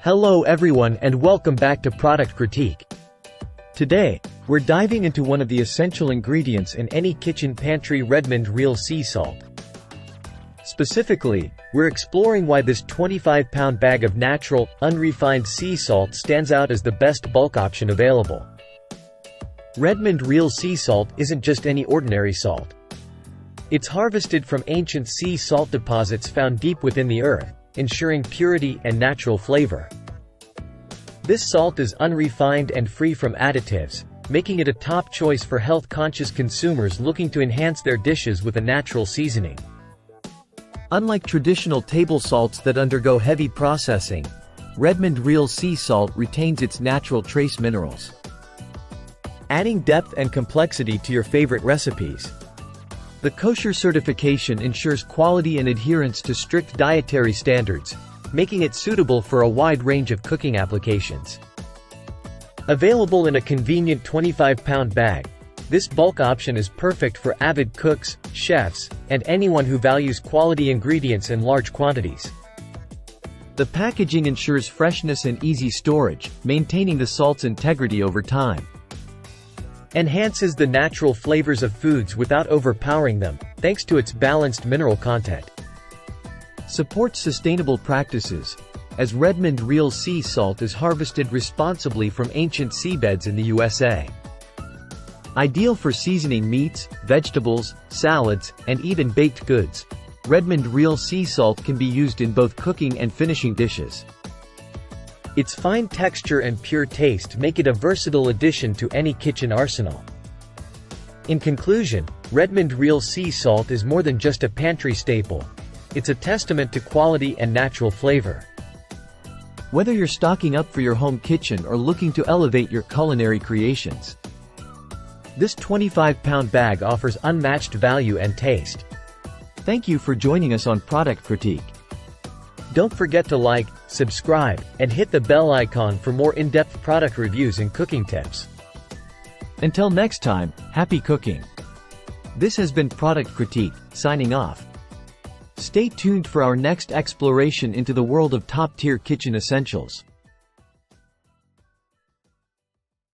Hello everyone and welcome back to Product Critique. Today, we're diving into one of the essential ingredients in any kitchen pantry, Redmond real sea salt. Specifically, we're exploring why this 25-pound bag of natural, unrefined sea salt stands out as the best bulk option available. Redmond real sea salt isn't just any ordinary salt. It's harvested from ancient sea salt deposits found deep within the earth, ensuring purity and natural flavor. This salt is unrefined and free from additives, making it a top choice for health-conscious consumers looking to enhance their dishes with a natural seasoning. Unlike traditional table salts that undergo heavy processing, Redmond real sea salt retains its natural trace minerals, adding depth and complexity to your favorite recipes. The Kosher certification ensures quality and adherence to strict dietary standards, making it suitable for a wide range of cooking applications. Available in a convenient 25-pound bag, this bulk option is perfect for avid cooks, chefs, and anyone who values quality ingredients in large quantities. The packaging ensures freshness and easy storage, maintaining the salt's integrity over time. Enhances the natural flavors of foods without overpowering them, thanks to its balanced mineral content. Supports sustainable practices, as Redmond real sea salt is harvested responsibly from ancient seabeds in the USA. Ideal for seasoning meats, vegetables, salads, and even baked goods, Redmond real sea salt can be used in both cooking and finishing dishes. Its fine texture and pure taste make it a versatile addition to any kitchen arsenal. In conclusion, Redmond real sea salt is more than just a pantry staple. It's a testament to quality and natural flavor. Whether you're stocking up for your home kitchen or looking to elevate your culinary creations, this 25-pound bag offers unmatched value and taste. Thank you for joining us on Product Critique. Don't forget to like, subscribe, and hit the bell icon for more in-depth product reviews and cooking tips. Until next time, happy cooking. This has been Product Critique, signing off. Stay tuned for our next exploration into the world of top-tier kitchen essentials.